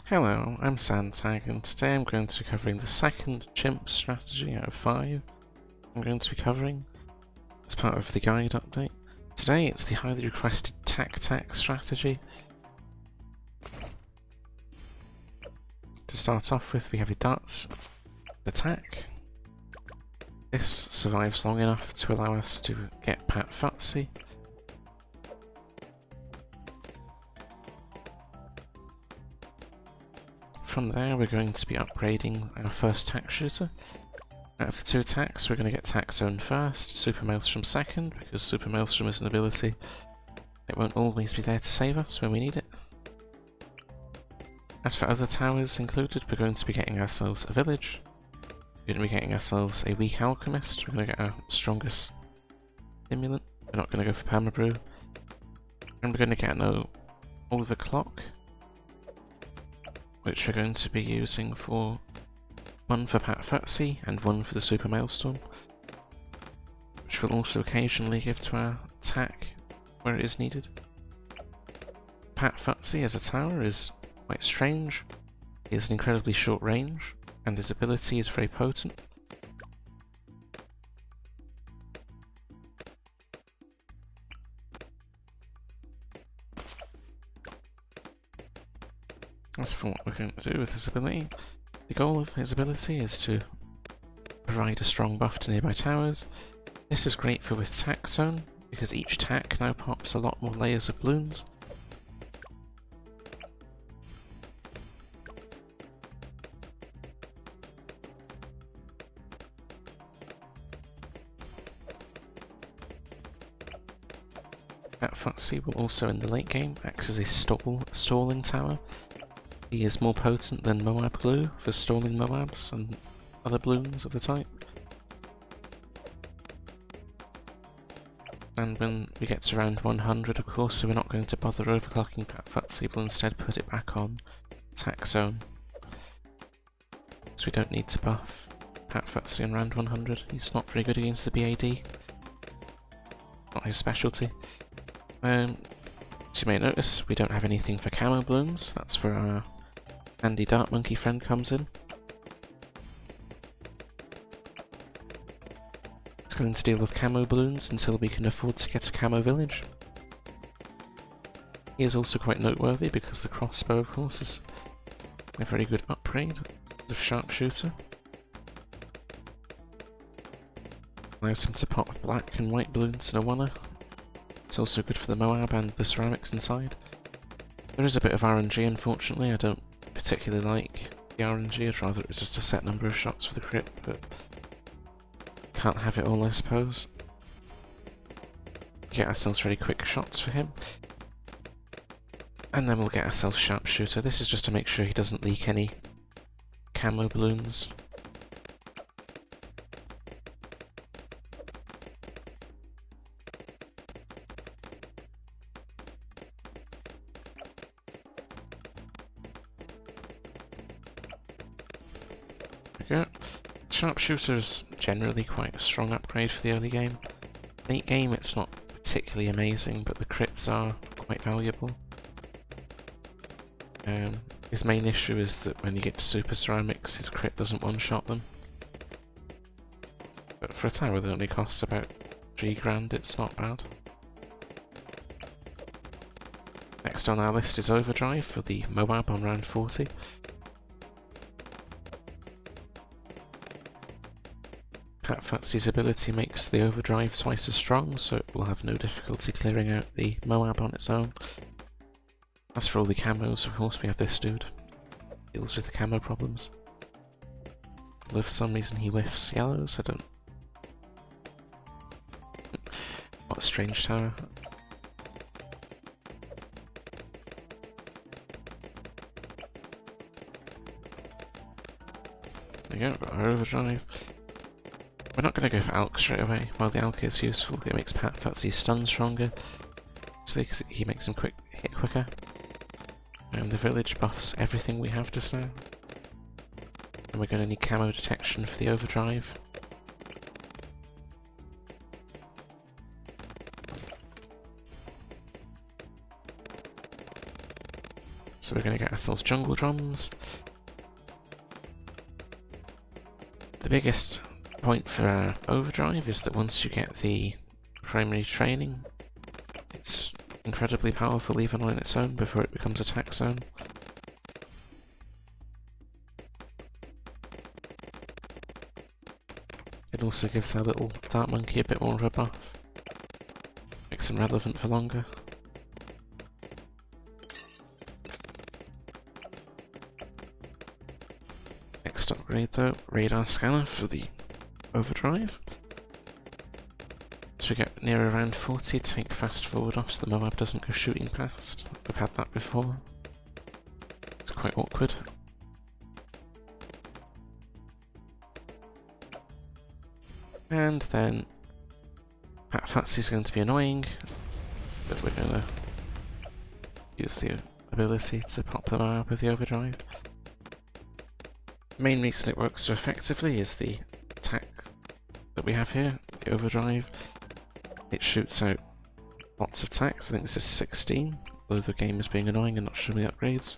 Hello, I'm Tack, and today I'm going to be covering the second chimp strategy out of 5 I'm going to be covering as part of the guide update. Today it's the highly requested TackTack strategy. To start off with, we have a darts attack. This survives long enough to allow us to get Pat Futsy. From there we're going to be upgrading our first tack shooter. Out of the 2 attacks, we're going to get Tack Zone first, Super Maelstrom second, because Super Maelstrom is an ability. It won't always be there to save us when we need it. As for other towers included, we're going to be getting ourselves a village. We're going to be getting ourselves a weak alchemist. We're going to get our strongest stimulant. We're not going to go for permabrew. And we're going to get an Oliver Clock, which we're going to be using for one for Pat Futsy and one for the Super Maelstrom, which we'll also occasionally give to our Tack where it is needed. Pat Futsy as a tower is quite strange. He has an incredibly short range, and his ability is very potent. As for what we're going to do with his ability, the goal of his ability is to provide a strong buff to nearby towers. This is great for with Tack Zone, because each tack now pops a lot more layers of balloons. That Futsy will also in the late game act as a stalling tower. He is more potent than Moab Glue for stalling Moabs and other balloons of the type. And when we get to around 100, of course, we're not going to bother overclocking Pat Futsy, we'll instead put it back on Tack Zone. So we don't need to buff Pat Futsy on round 100. He's not very good against the BAD. Not his specialty. As you may notice, we don't have anything for camo balloons. That's where our handy dart monkey friend comes in. It's going to deal with camo balloons until we can afford to get a camo village. He is also quite noteworthy because the crossbow, of course, is a very good upgrade of sharpshooter. Allows him to pop black and white balloons in a one-er. It's also good for the Moab and the ceramics inside. There is a bit of RNG, unfortunately. I don't particularly like the RNG. I'd rather it's just a set number of shots for the crit, but can't have it all, I suppose. Get ourselves very quick shots for him. And then we'll get ourselves sharpshooter. This is just to make sure he doesn't leak any camo balloons. There we go. Sharpshooter is generally quite a strong upgrade for the early game. Late game it's not particularly amazing, but the crits are quite valuable. His main issue is that when you get to super ceramics, his crit doesn't one-shot them. But for a tower that only costs about 3 grand, it's not bad. Next on our list is Overdrive for the Moab on round 40. Pat Futsy's ability makes the overdrive twice as strong, so it will have no difficulty clearing out the Moab on its own. As for all the camos, of course we have this dude. Deals with the camo problems. Although for some reason he whiffs yellows, I don't... What a strange tower. There we go, got our overdrive. We're not going to go for Alk straight away. While the Alk is useful, it makes Pat Futsy's stun stronger, so he makes him hit quicker. And the village buffs everything we have just now. And we're going to need camo detection for the overdrive. So we're going to get ourselves jungle drums. The biggest point for overdrive is that once you get the primary training, it's incredibly powerful even on its own before it becomes attack zone. It also gives our little dart monkey a bit more of a buff. Makes him relevant for longer. Next upgrade though, radar scanner for the overdrive. As we get near around 40, take fast forward off so the Moab doesn't go shooting past. We've had that before. It's quite awkward. And then futsy is going to be annoying, but we're going to use the ability to pop the Moab with the overdrive. The main reason it works so effectively is the attack that we have here, the overdrive. It shoots out lots of tacks. I think this is 16, although the game is being annoying and not showing me upgrades.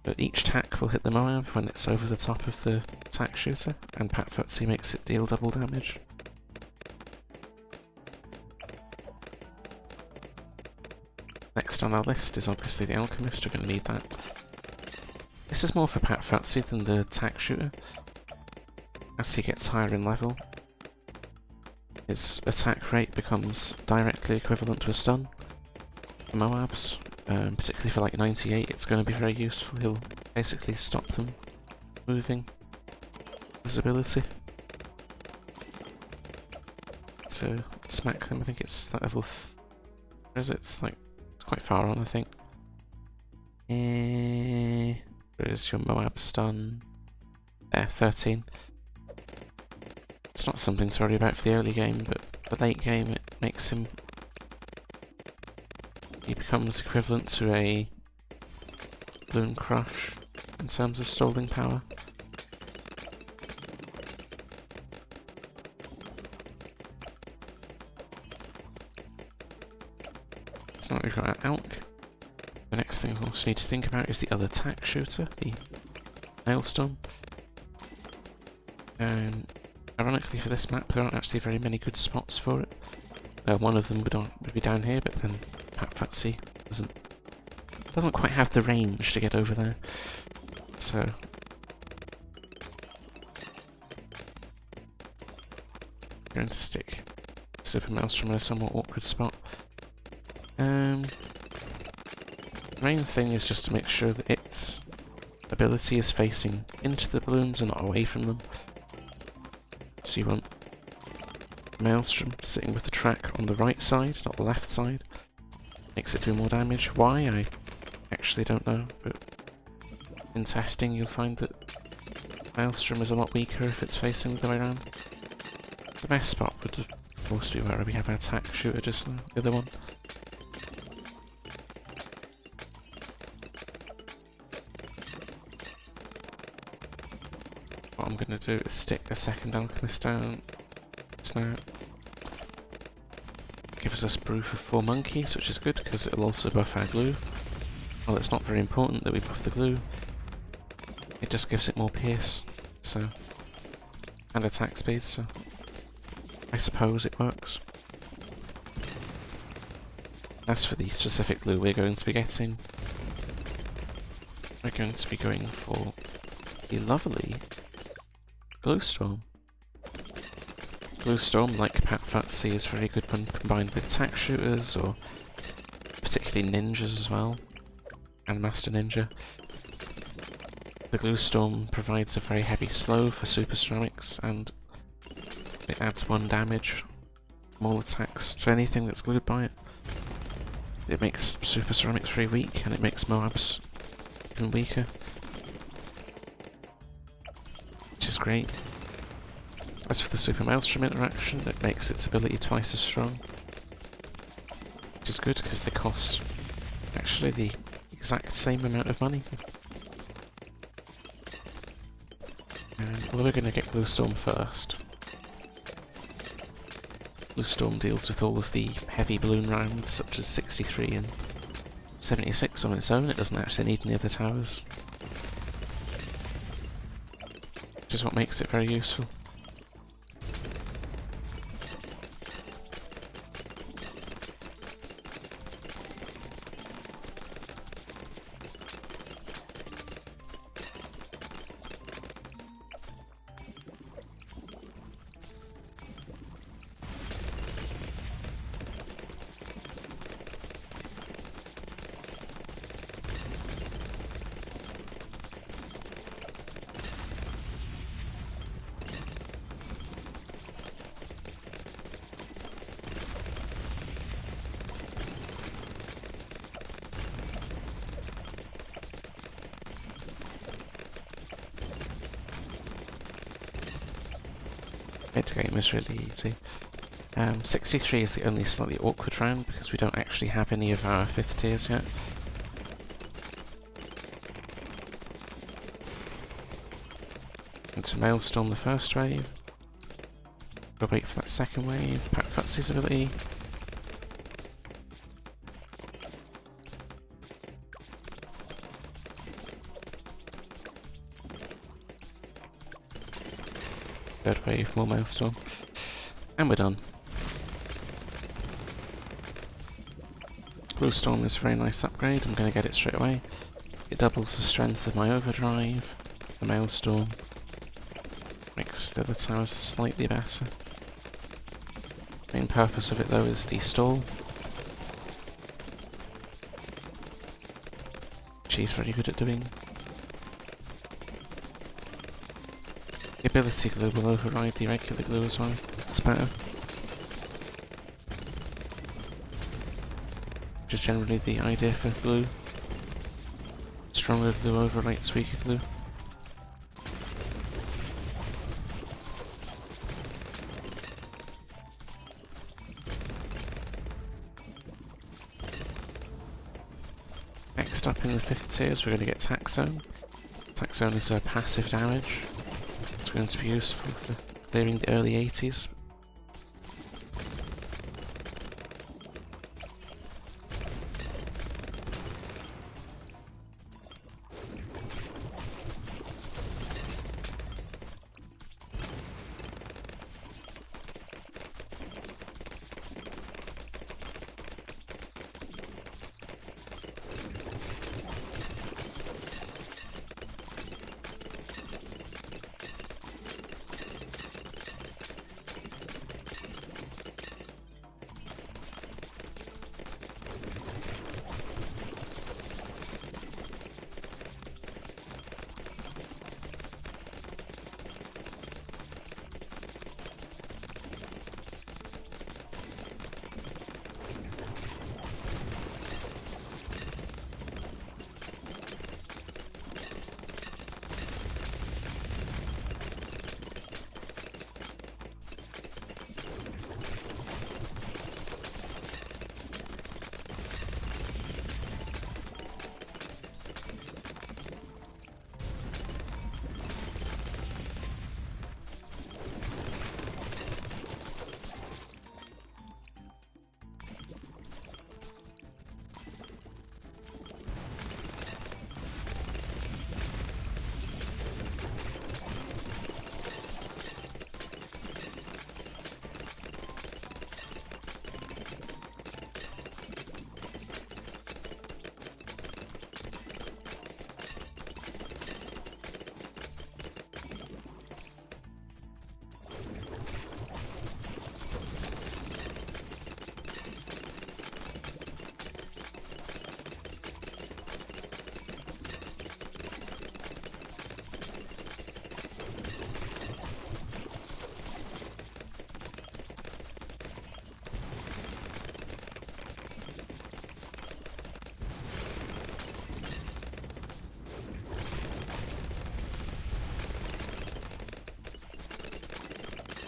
But each tack will hit the Moab when it's over the top of the tack shooter, and futsy makes it deal double damage. Next on our list is obviously the alchemist. We're going to need that. This is more for futsy than the tack shooter. As he gets higher in level, his attack rate becomes directly equivalent to a stun. For Moabs, particularly for like 98, it's going to be very useful. He'll basically stop them moving. His ability. So smack them. I think it's like level. Where is it? It's like it's quite far on, I think. Where is your Moab stun? There, 13. It's not something to worry about for the early game, but for late game it makes him... He becomes equivalent to a Balloon Crush in terms of stalling power. So now we've got our Alk. The next thing we also need to think about is the other tack shooter, the malestorm. Ironically for this map there aren't actually very many good spots for it. One of them would be down here, but then futsy doesn't quite have the range to get over there. So I'm going to stick Super Maelstrom in a somewhat awkward spot. The main thing is just to make sure that its ability is facing into the balloons and not away from them. So you want Maelstrom sitting with the track on the right side, not the left side. Makes it do more damage. Why? I actually don't know, but in testing you'll find that Maelstrom is a lot weaker if it's facing the way around. The best spot would of course be where we have our tack shooter just now, the other one. What I'm going to do is stick a second alchemist down just now. Gives us proof of 4 monkeys, which is good because it'll also buff our glue. Well, it's not very important that we buff the glue. It just gives it more pierce, so, and attack speed, so I suppose it works. As for the specific glue we're going to be getting, we're going to be going for the lovely Glowstorm. Glowstorm, like futsy, is very good when combined with tack shooters, or particularly ninjas as well, and Master Ninja. The Glowstorm provides a very heavy slow for super ceramics, and it adds 1 damage from all attacks to anything that's glued by it. It makes super ceramics very weak, and it makes Moabs even weaker, which is great. As for the Super Maelstrom interaction, it makes its ability twice as strong, which is good because they cost actually the exact same amount of money. Well, we're going to get Glowstorm first. Glowstorm deals with all of the heavy balloon rounds, such as 63 and 76 on its own, it doesn't actually need any other towers. Which is what makes it very useful. Mid game is really easy. 63 is the only slightly awkward round because we don't actually have any of our 5th tiers yet. Into Malestorm the first wave. We'll wait for that second wave. Pack futsy's ability. Third wave, more Malestorm. And we're done. Blue Storm is a very nice upgrade, I'm going to get it straight away. It doubles the strength of my overdrive, the Malestorm. Makes the other towers slightly better. Main purpose of it though is the stall. She's very good at doing. The ability glue will override the regular glue as well, it's better. Which is generally the idea for glue. Stronger glue overwrites weaker glue. Next up in the 5th tiers we're going to get Tack Zone. Tack Zone is a passive damage. It's going to be useful for clearing the early 80s.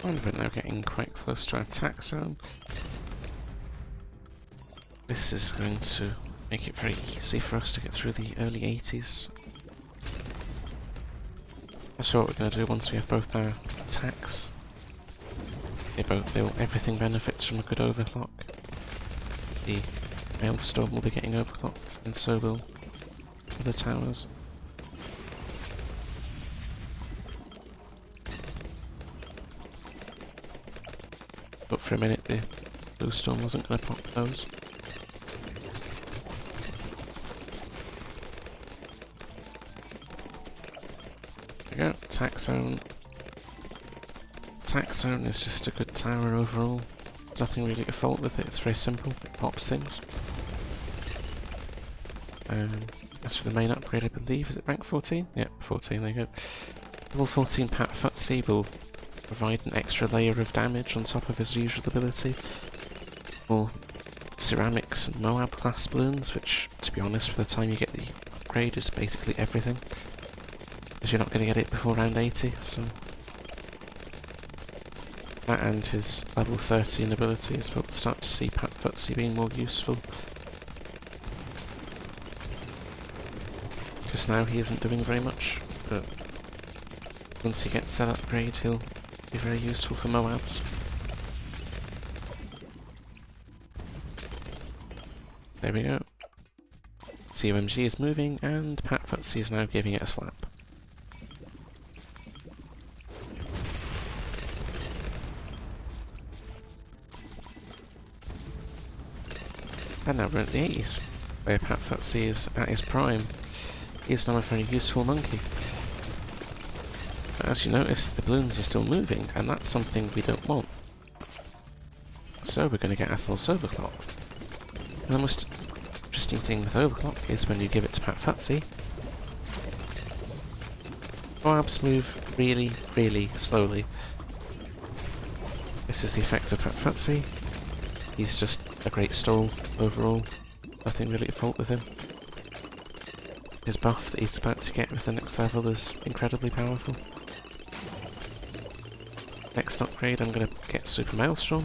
We're now getting quite close to our attack zone. This is going to make it very easy for us to get through the early 80s. That's what we're going to do once we have both our attacks. Everything benefits from a good overclock. The Maelstrom will be getting overclocked, and so will the towers. But for a minute the blue storm wasn't going to pop those. There we go, Tack Zone. Tack Zone is just a good tower overall. There's nothing really to fault with it, it's very simple, it pops things. As for the main upgrade, I believe, is it rank 14? Yep, 14, there you go. Level 14 Pat Futsy will provide an extra layer of damage on top of his usual ability. Or ceramics and Moab class balloons, which, to be honest, by the time you get the upgrade, is basically everything. Because you're not going to get it before round 80, so... That and his level 13 ability as well, start to see Pat Futsy being more useful. Because now he isn't doing very much, but once he gets that upgrade he'll be very useful for Moabs. There we go. COMG is moving and Pat Futsy is now giving it a slap. And now we're at the 80s, where Pat Futsy is at his prime. He is now a very useful monkey. But as you notice, the balloons are still moving, and that's something we don't want. So we're going to get ourselves overclock. And the most interesting thing with overclock is when you give it to Pat Futsy, Moabs move really, really slowly. This is the effect of Pat Futsy. He's just a great stall overall. Nothing really to fault with him. His buff that he's about to get with the next level is incredibly powerful. Next upgrade I'm going to get Super Maelstrom.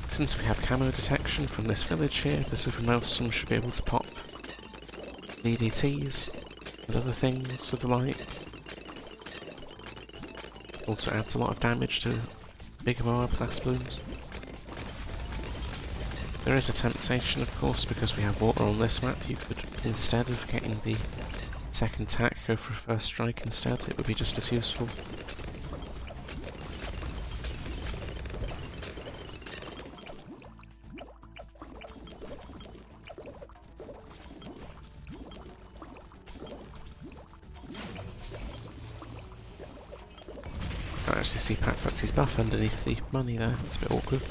Since we have camo detection from this village here, the Super Maelstrom should be able to pop DDTs and other things of the like. Also adds a lot of damage to bigger Moab class balloons. There is a temptation, of course, because we have water on this map. You could, instead of getting the second tack, go for a first strike instead. It would be just as useful. I can't actually see Pat Futsy's buff underneath the money there. It's a bit awkward.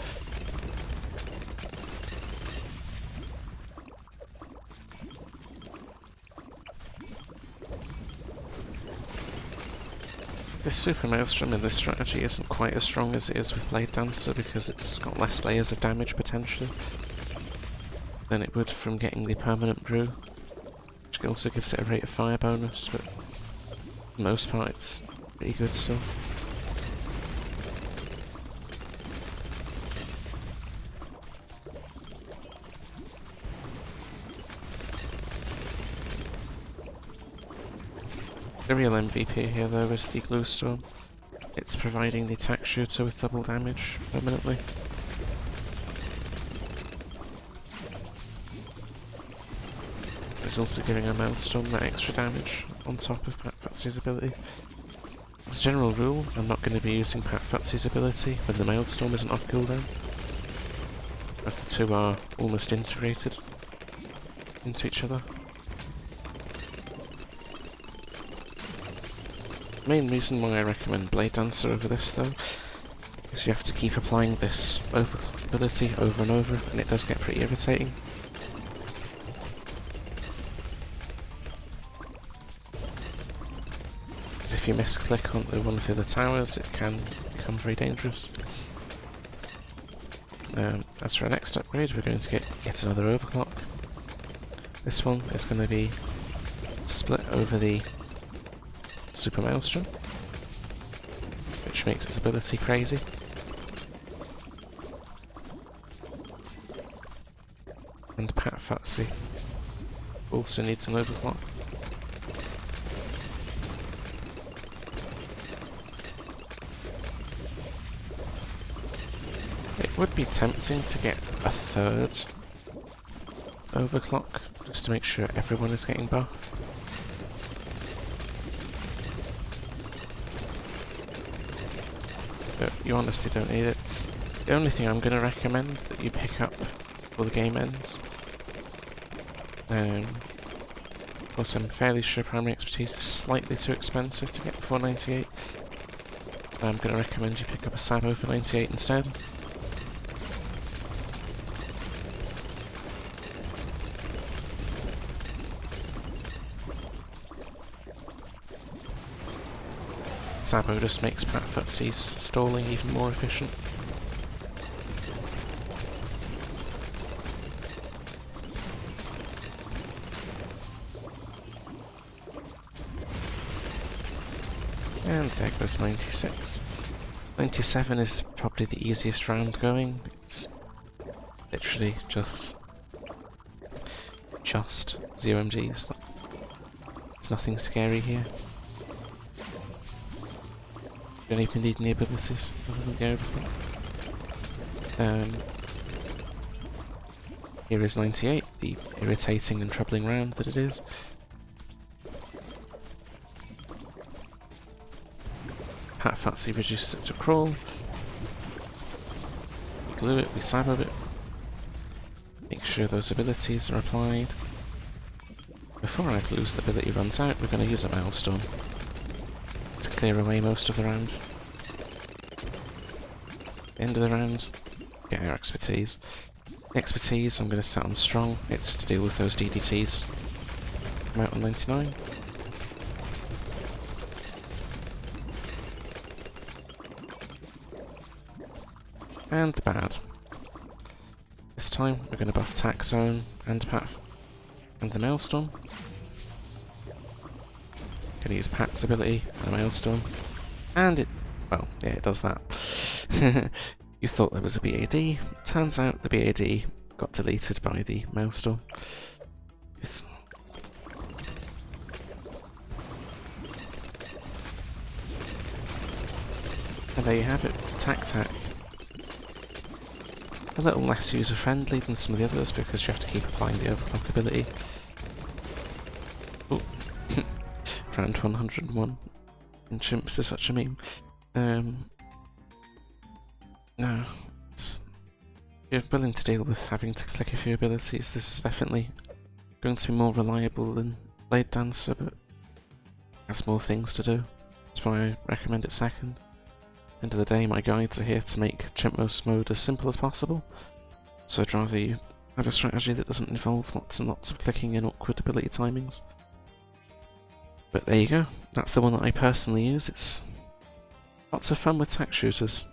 This Super Maelstrom in this strategy isn't quite as strong as it is with Blade Dancer because it's got less layers of damage potentially than it would from getting the permanent brew, which also gives it a rate of fire bonus, but for the most part it's pretty good still. The real MVP here though is the Glue Storm. It's providing the attack shooter with double damage permanently. It's also giving a Malestorm that extra damage on top of Pat Futsy's ability. As a general rule, I'm not going to be using Pat Futsy's ability when the Malestorm isn't off cooldown, as the two are almost integrated into each other. The main reason why I recommend Blade Dancer over this though is you have to keep applying this overclock ability over and over, and it does get pretty irritating. Because if you misclick onto one of the other towers it can become very dangerous. As for our next upgrade, we're going to get yet another overclock. This one is going to be split over the Super Maelstrom, which makes its ability crazy. And Pat Futsy also needs an overclock. It would be tempting to get a third overclock, just to make sure everyone is getting buffed. But you honestly don't need it. The only thing I'm going to recommend that you pick up before the game ends, of course I'm fairly sure primary expertise is slightly too expensive to get before 98. I'm going to recommend you pick up a Sabo for 98 instead. Sabo just makes Pat Futsy's stalling even more efficient. And there goes 96. 97 is probably the easiest round going. It's literally just 0 MGs. There's nothing scary here. Don't even need any abilities other than the overclock. Here is 98, the irritating and troubling round that it is. Pat Futsy reduces it to crawl. We glue it, we cyber it. Make sure those abilities are applied. Before our glue's ability runs out, we're going to use a malestorm to clear away most of the round. End of the round, get our expertise. The expertise I'm going to set on strong. It's to deal with those DDTs. I'm out on 99. And the bad. This time we're going to buff Tack Zone and Pat and the Maelstrom. Going to use Pat's ability and a Maelstrom. And it, well, yeah, it does that. You thought there was a BAD. Turns out the BAD got deleted by the Maelstrom. And there you have it, TackTack. A little less user-friendly than some of the others because you have to keep applying the overclock ability. Oh, round 101 in chimps is such a meme. No, if you're willing to deal with having to click a few abilities, this is definitely going to be more reliable than Blade Dancer, but has more things to do. That's why I recommend it second. End of the day, my guides are here to make C.H.I.M.P.S mode as simple as possible, so I'd rather you have a strategy that doesn't involve lots and lots of clicking and awkward ability timings. But there you go, that's the one that I personally use. It's lots of fun with tack shooters.